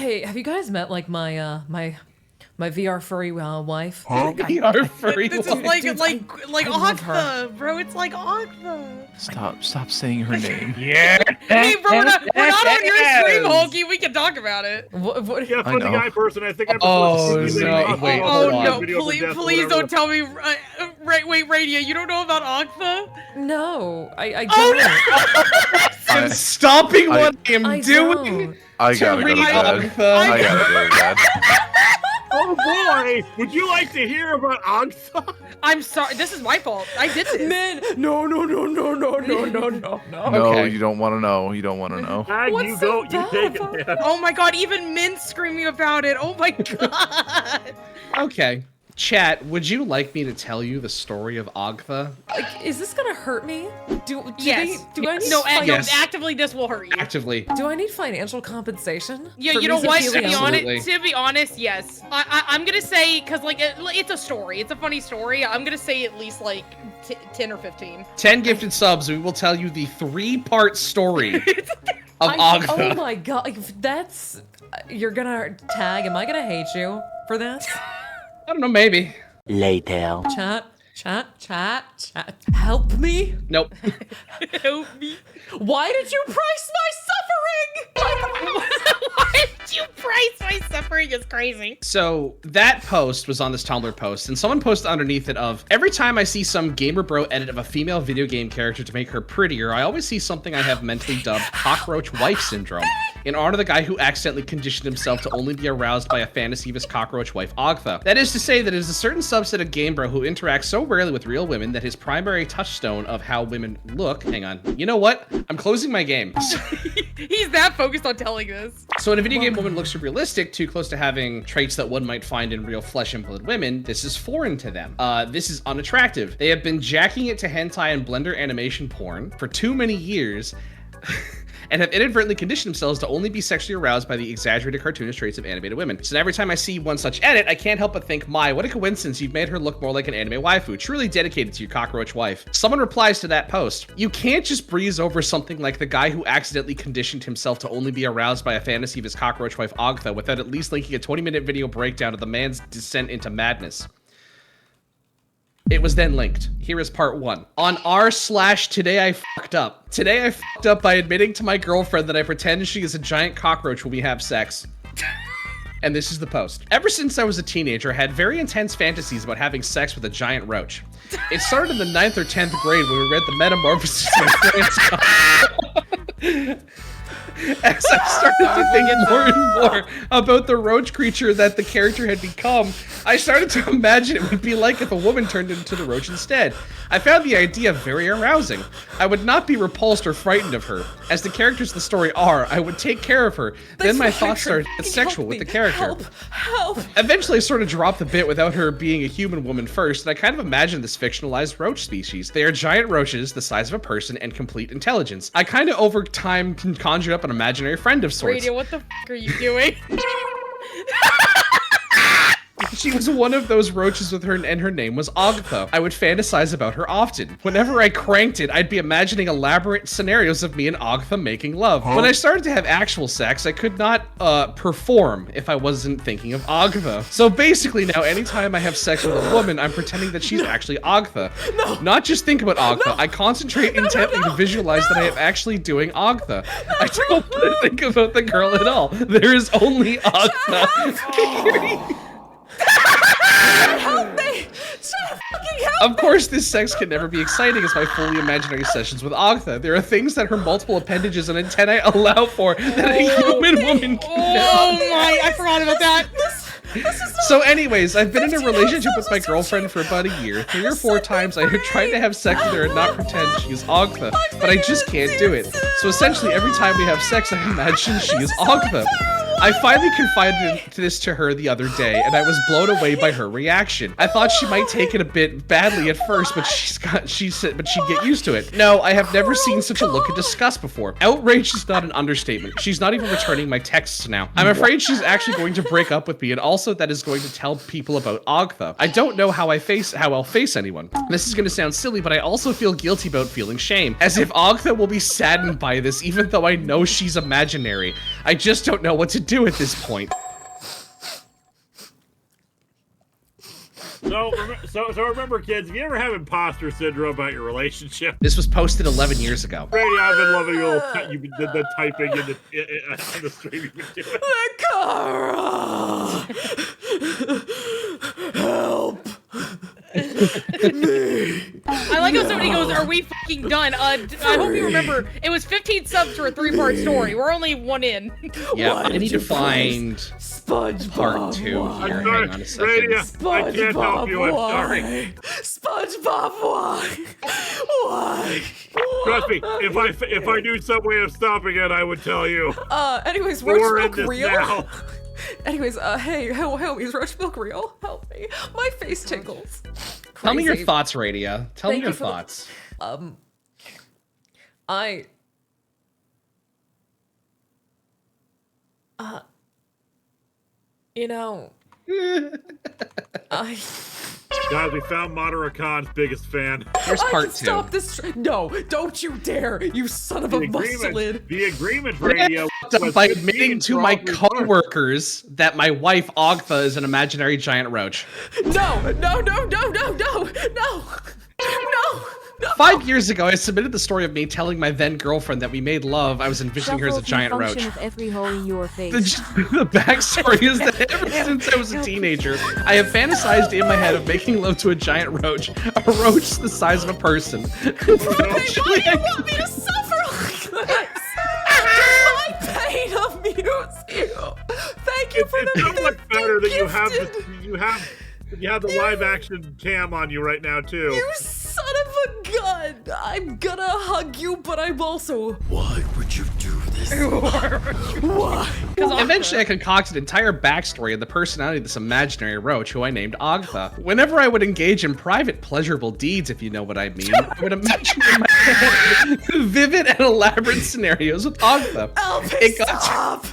Hey, have you guys met like my my VR furry wife? Huh? VR furry This is wife. like Agatha, bro. It's like Agatha. Stop saying her name. Yeah. Hey, bro, we're not on your stream, Hulky. We can talk about it. What? Yeah, for the guy person, I think I Oh, no, wait, hold on. No, please don't tell me. Wait, Radia, you don't know about Agatha? No, I don't. I'm stopping what I am I doing. don't. I gotta go to bed. I gotta go to bed. Oh boy, would you like to hear about Agatha? I'm sorry. This is my fault. I did this. Man, no. No, Okay. you don't want to know. You don't want to know. Tag, What's you so go, you bad take about it, man. Oh my god, even Min's screaming about it. Oh my god. Okay. Chat, would you like me to tell you the story of Agatha? Like, is this gonna hurt me? Do Yes. I need No, Yes. actively this will hurt you. Actively. do I need financial compensation? Yeah, for you know me what? feeling Absolutely. To be honest, yes. I'm gonna say, cause like it's a story. It's a funny story. I'm gonna say at least like 10 or 15. 10 gifted subs, we will tell you the 3-part story of Agatha. Oh my god, like, that's you're gonna Tag. Am I gonna hate you for this? I don't know, maybe. Later. Chat. Help me. Nope. Help me. Why did you price my suffering? Why did you price my suffering? Is crazy. So that post was on this Tumblr post, and someone posted underneath it of, every time I see some gamer bro edit of a female video game character to make her prettier, I always see something I have mentally dubbed cockroach wife syndrome, in honor of the guy who accidentally conditioned himself to only be aroused by a fantasy of his cockroach wife Agatha. That is to say that it is a certain subset of game bro who interacts so rarely with real women that his primary touchstone of how women look, hang on, you know what? I'm closing my game. He's that focused on telling this. So when a video game woman looks realistic, too close to having traits that one might find in real flesh and blood women, this is foreign to them. This is unattractive. They have been jacking it to hentai and Blender animation porn for too many years, and have inadvertently conditioned themselves to only be sexually aroused by the exaggerated cartoonish traits of animated women. So every time I see one such edit, I can't help but think, my, what a coincidence, you've made her look more like an anime waifu, truly dedicated to your cockroach wife. Someone replies to that post, you can't just breeze over something like the guy who accidentally conditioned himself to only be aroused by a fantasy of his cockroach wife Agatha without at least linking a 20-minute video breakdown of the man's descent into madness. It was then linked. Here is part 1. On r/today I fucked up. Today I fucked up by admitting to my girlfriend that I pretend she is a giant cockroach when we have sex. And this is the post. Ever since I was a teenager, I had very intense fantasies about having sex with a giant roach. It started in the 9th or 10th grade when we read The Metamorphosis of Franz. As I started to think more and more about the roach creature that the character had become, I started to imagine it would be like if a woman turned into the roach instead. I found the idea very arousing. I would not be repulsed or frightened of her. As the characters of the story are, I would take care of her. Then my thoughts started to get sexual with the character. Help! Eventually, I sort of dropped the bit without her being a human woman first, and I kind of imagined this fictionalized roach species. They are giant roaches, the size of a person, and complete intelligence. I kind of over time conjured up an imaginary friend of sorts. Radio, what the f are you doing? She was one of those roaches with her, and her name was Agatha. I would fantasize about her often. Whenever I cranked it, I'd be imagining elaborate scenarios of me and Agatha making love. When I started to have actual sex, I could not perform if I wasn't thinking of Agatha. So basically now, anytime I have sex with a woman, I'm pretending that she's actually Agatha. Not just think about Agatha. I concentrate intently to visualize that I am actually doing Agatha. I don't want to think about the girl at all. There is only Agatha. Help me! Fucking help! Of course, this sex can never be exciting as my fully imaginary sessions with Agatha. There are things that her multiple appendages and antennae allow for that a human woman can Oh my, I forgot about that. So anyways, I've been in a relationship with my girlfriend for about a year. 3 or 4 times I have tried to have sex with her and not pretend she is Agatha, but I just can't do it. So essentially, every time we have sex, I imagine she is Agatha. I finally confided this to her the other day, and I was blown away by her reaction. I thought she might take it a bit badly at first, but she'd get used to it. No, I have never seen such a look of disgust before. Outraged is not an understatement. She's not even returning my texts now. I'm afraid she's actually going to break up with me, and also that is going to tell people about Agatha. I don't know how I'll face anyone. This is going to sound silly, but I also feel guilty about feeling shame, as if Agatha will be saddened by this, even though I know she's imaginary. I just don't know what to to do at this point? So remember, kids, if you ever have imposter syndrome about your relationship, This was posted 11 years ago. Brady, I've been loving the typing in the stream you've been doing. Linkara! Help! Me! I like how somebody goes, "Are we fucking done?" I hope you remember it was 15 subs for a 3-part story. We're only one in. Yeah, Why I did need you to find SpongeBob, part 2 why? here. I'm sorry, Hang on a second. Brady, I SpongeBob, can't help you. I'm sorry. why? SpongeBob, why? Why? Trust me, if I knew some way of stopping it, I would tell you. Anyways, We're in Roach Milk this real? now. Anyways, hey, help me, is Roach Milk real? Help me. My face tingles. Tell me your Crazy. thoughts, Radia. Tell me Thank your you for the- thoughts. You know, Guys, we found Madara Khan's biggest fan. Here's I part can 2. stop this. No, don't you dare, you son of a musclid. The agreement radio was By 15 admitting to for my all 3 parts. co-workers that my wife Agatha is an imaginary giant roach. No. 5 years ago, I submitted the story of me telling my then girlfriend that we made love. I was envisioning her as a giant roach. Of every hole in your face. The backstory is that ever since I was a teenager, I have fantasized in my head of making love to a giant roach the size of a person. Why do you want me to suffer like this? My pain amused you. Thank you for It's the so much better that gifted. you have the live action cam on you right now too. You son of a gun! I'm gonna hug you, but I'm also. Why would you do this? Why? Eventually, I concocted an entire backstory of the personality of this imaginary roach who I named Agatha. Whenever I would engage in private, pleasurable deeds, if you know what I mean, I would imagine in my head vivid and elaborate scenarios with Agatha. Elvis, It got stop!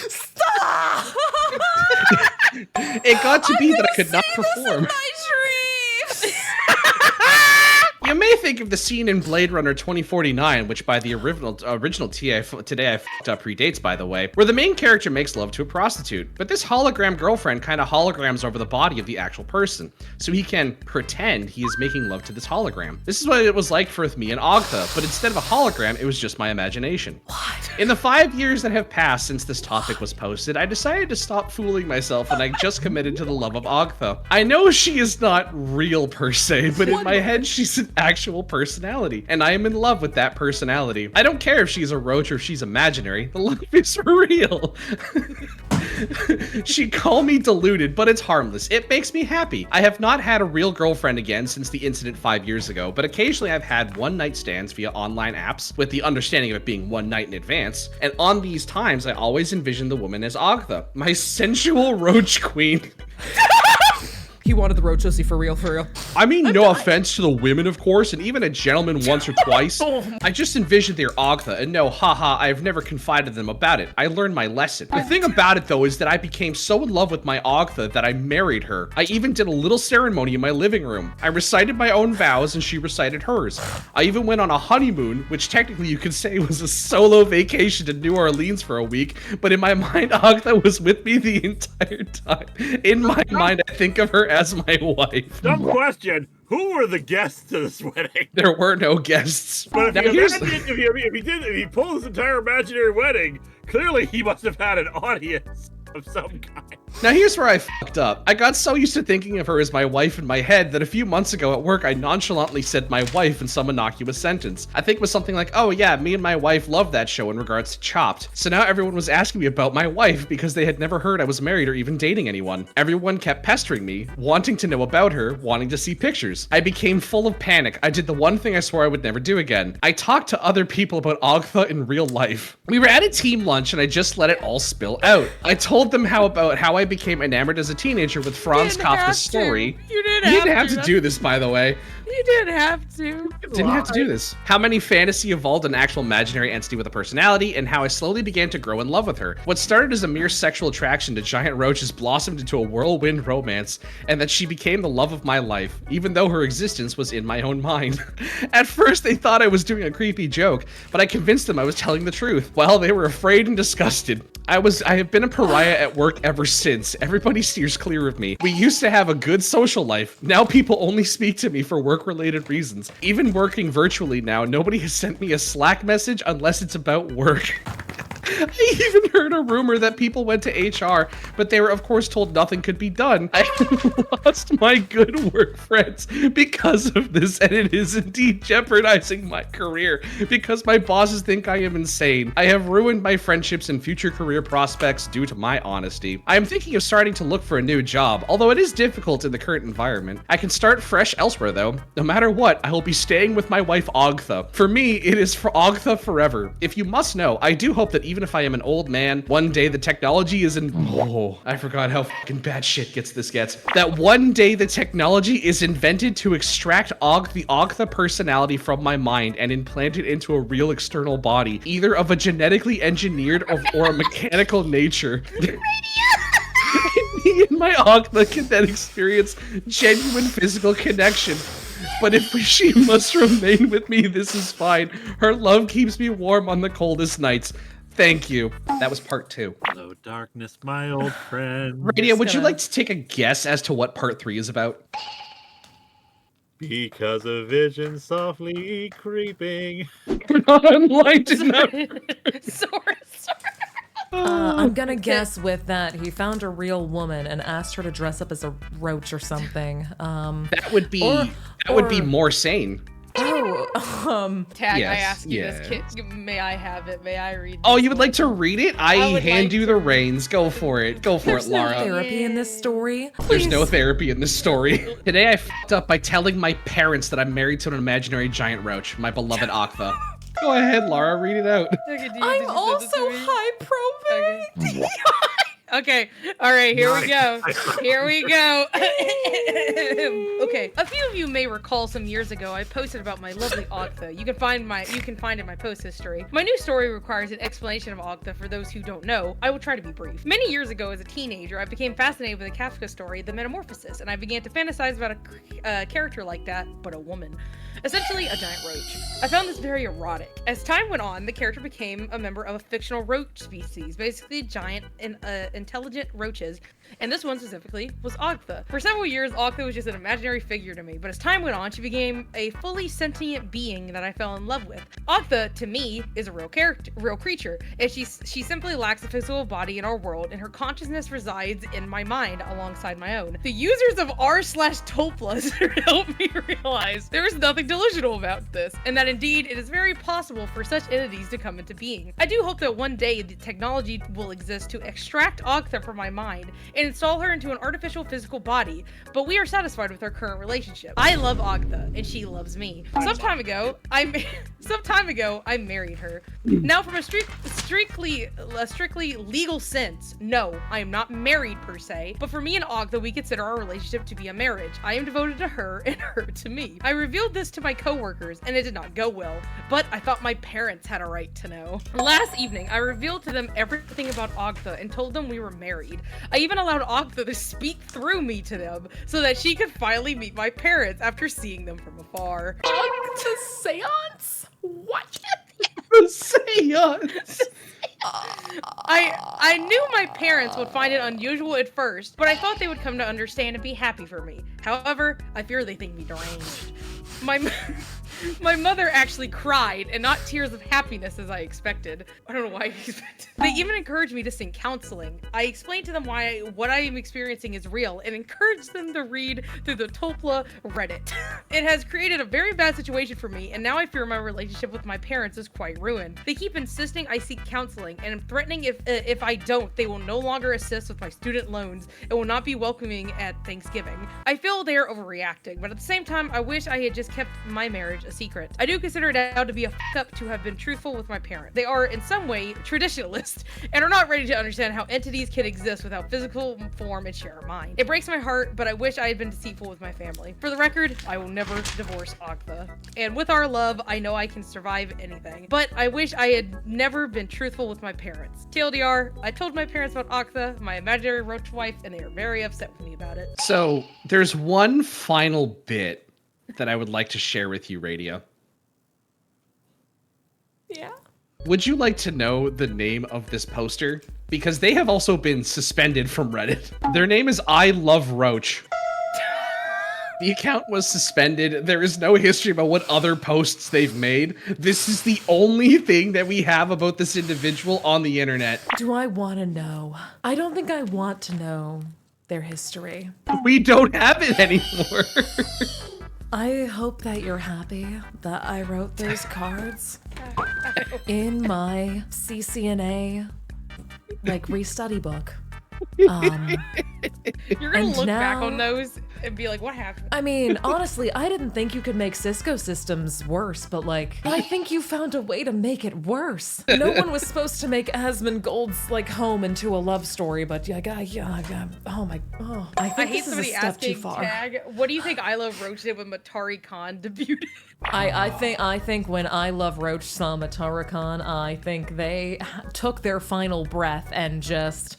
Stop! It got to be that I could not See this in perform. my dreams. You may think of the scene in Blade Runner 2049, which by the original today I fucked up predates, by the way, where the main character makes love to a prostitute. But this hologram girlfriend kind of holograms over the body of the actual person, so he can pretend he is making love to this hologram. This is what it was like for me and Agatha, but instead of a hologram, it was just my imagination. What? In the 5 years that have passed since this topic was posted, I decided to stop fooling myself and I just committed to the love of Agatha. I know she is not real per se, but in my head she's an actual personality, and I am in love with that personality. I don't care if she's a roach or if she's imaginary. The love is real. She call me deluded, but it's harmless. It makes me happy. I have not had a real girlfriend again since the incident 5 years ago, but occasionally I've had one-night stands via online apps with the understanding of it being one night in advance. And on these times, I always envision the woman as Agatha, my sensual roach queen. He wanted the roach pussy for real, for real. I mean, no offense to the women, of course, and even a gentleman once or twice. I just envisioned their Agatha, and no, haha, I've never confided them about it. I learned my lesson. The thing about it, though, is that I became so in love with my Agatha that I married her. I even did a little ceremony in my living room. I recited my own vows, and she recited hers. I even went on a honeymoon, which technically you could say was a solo vacation to New Orleans for a week, but in my mind, Agatha was with me the entire time. In my mind, I think of her as my wife. Dumb question. Who were the guests to this wedding? There were no guests. But Now, if here's he pulled this entire imaginary wedding, clearly he must have had an audience of some kind. Now here's where I fucked up. I got so used to thinking of her as my wife in my head that a few months ago at work I nonchalantly said my wife in some innocuous sentence. I think it was something like, oh yeah, me and my wife love that show in regards to Chopped. So now everyone was asking me about my wife because they had never heard I was married or even dating anyone. Everyone kept pestering me, wanting to know about her, wanting to see pictures. I became full of panic. I did the one thing I swore I would never do again. I talked to other people about Agatha in real life. We were at a team lunch and I just let it all spill out. I told them how I became enamored as a teenager with Franz Kafka's story. You You didn't have to do this, by the way. You didn't have to. Didn't have to do this. How many fantasy evolved an actual imaginary entity with a personality, and how I slowly began to grow in love with her. What started as a mere sexual attraction to giant roaches blossomed into a whirlwind romance, and that she became the love of my life, even though her existence was in my own mind. At first, they thought I was doing a creepy joke, but I convinced them I was telling the truth. While they were afraid and disgusted, I have been a pariah at work ever since. Everybody steers clear of me. We used to have a good social life. Now people only speak to me for work-related reasons. Even working virtually now, nobody has sent me a Slack message unless it's about work. I even heard a rumor that people went to HR, but they were of course told nothing could be done. I lost my good work friends because of this, and it is indeed jeopardizing my career because my bosses think I am insane. I have ruined my friendships and future career prospects due to my honesty. I am thinking of starting to look for a new job, although it is difficult in the current environment. I can start fresh elsewhere though. No matter what, I will be staying with my wife Agatha. For me, it is for Agatha forever. If you must know, I do hope that even if I am an old man, one day the technology is I forgot how fucking bad shit this gets. That one day the technology is invented to extract the Agatha personality from my mind and implant it into a real external body, either of a genetically engineered or a mechanical nature. Me and my Agatha can then experience genuine physical connection. But if she must remain with me, this is fine. Her love keeps me warm on the coldest nights. Thank you. That was part 2. Hello, darkness, my old friend. Radia, would you like to take a guess as to what part 3 is about? Because a vision softly creeping. We're not enlightened enough. Sorry. I'm gonna guess with that he found a real woman and asked her to dress up as a roach or something. That would be more sane. Tag, yes, I ask you yeah. this, kid. May I have it? May I read? Oh, you would like to read it? I would hand like you the reins. Go for it. Go for There's it, no Lara. therapy in this story. There's Please. no therapy in this story. Today I f***ed up by telling my parents that I'm married to an imaginary giant roach, my beloved Agatha. Go ahead, Lara, read it out. Okay, did I'm you send it also to me? high profile. Okay, all right, here we go. Here we go. Okay, a few of you may recall some years ago I posted about my lovely Agatha. You can find in my post history. My new story requires an explanation of Agatha for those who don't know. I will try to be brief. Many years ago, as a teenager, I became fascinated with the Kafka story, The Metamorphosis, and I began to fantasize about a character like that, but a woman. Essentially, a giant roach. I found this very erotic. As time went on, the character became a member of a fictional roach species, basically giant and intelligent roaches, and this one specifically was Agatha. For several years, Agatha was just an imaginary figure to me, but as time went on, she became a fully sentient being that I fell in love with. Agatha, to me, is a real creature, and she simply lacks a physical body in our world, and her consciousness resides in my mind alongside my own. The users of r/Toplas helped me realize there is nothing delusional about this, and that indeed it is very possible for such entities to come into being. I do hope that one day the technology will exist to extract Agatha from my mind and install her into an artificial physical body, but we are satisfied with our current relationship. I love Agatha, and she loves me. Some time ago, I married her. Now, from a strictly legal sense, no, I am not married per se, but for me and Agatha, we consider our relationship to be a marriage. I am devoted to her and her to me. I revealed this to my coworkers, and it did not go well, but I thought my parents had a right to know. Last evening, I revealed to them everything about Agatha and told them we were married. I even allowed Agatha to speak through me to them so that she could finally meet my parents after seeing them from afar. The seance? What? The seance. I knew my parents would find it unusual at first, but I thought they would come to understand and be happy for me. However, I fear they think me deranged. My mother actually cried, and not tears of happiness as I expected. I don't know why I expected. They even encouraged me to seek counseling. I explained to them why what I am experiencing is real and encouraged them to read through the Topla Reddit. It has created a very bad situation for me, and now I fear my relationship with my parents is quite ruined. They keep insisting I seek counseling and threatening if I don't, they will no longer assist with my student loans and will not be welcoming at Thanksgiving. I feel they are overreacting, but at the same time, I wish I had just kept my marriage marriage a secret. I do consider it now to be a f*** up to have been truthful with my parents. They are, in some way, traditionalist and are not ready to understand how entities can exist without physical form and share a mind. It breaks my heart, but I wish I had been deceitful with my family. For the record, I will never divorce Agatha. And with our love, I know I can survive anything. But I wish I had never been truthful with my parents. TLDR, I told my parents about Agatha, my imaginary roach wife, and they are very upset with me about it. So there's one final bit that I would like to share with you, Radio. Yeah. Would you like to know the name of this poster? Because they have also been suspended from Reddit. Their name is I Love Roach. The account was suspended. There is no history about what other posts they've made. This is the only thing that we have about this individual on the internet. Do I want to know? I don't think I want to know their history. We don't have it anymore. I hope that you're happy that I wrote those cards in my CCNA, like, restudy book. You're gonna look back now- on those and be like, what happened? I mean, honestly, I didn't think you could make Cisco systems worse, but like, I think you found a way to make it worse. No one was supposed to make Asmongold's like home into a love story, but I I think hate this is a somebody step too asking far. Tag, what do you think I Love Roach did when Matari Khan debuted? I think when I Love Roach saw Matara-Khan, I think they took their final breath and just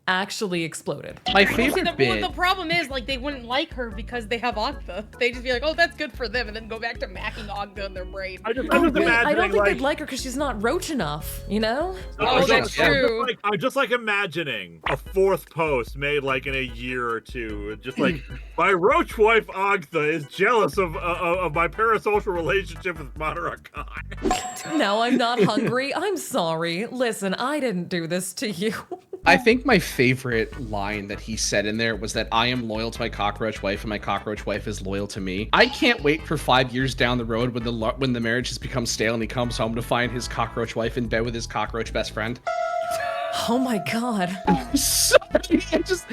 actually exploded. My See, favorite bit. the problem is, like, they wouldn't like her because they have Agatha. They just be like, oh, that's good for them, and then go back to macking Agatha in their brain. I'm just I imagining, don't think like, they'd like her because she's not roach enough, you know? Oh, that's true. I'm just like imagining a fourth post made like in a year or two, just like my roach wife Agatha is jealous of my parasocial relationship with Madara Khan. Now I'm not hungry. I'm sorry. Listen, I didn't do this to you. I think my favorite line that he said in there was that I am loyal to my cockroach wife and my cockroach wife is loyal to me. I can't wait for 5 years down the road when the marriage has become stale and he comes home to find his cockroach wife in bed with his cockroach best friend. Oh my god. Sorry, there's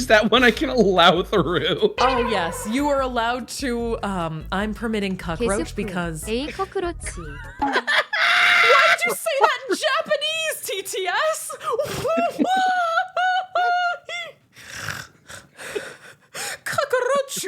that one I can allow through. Oh yes, you are allowed to, I'm permitting cockroach because... A cockroach. Why did you say that in Japanese, TTS? Cockroach.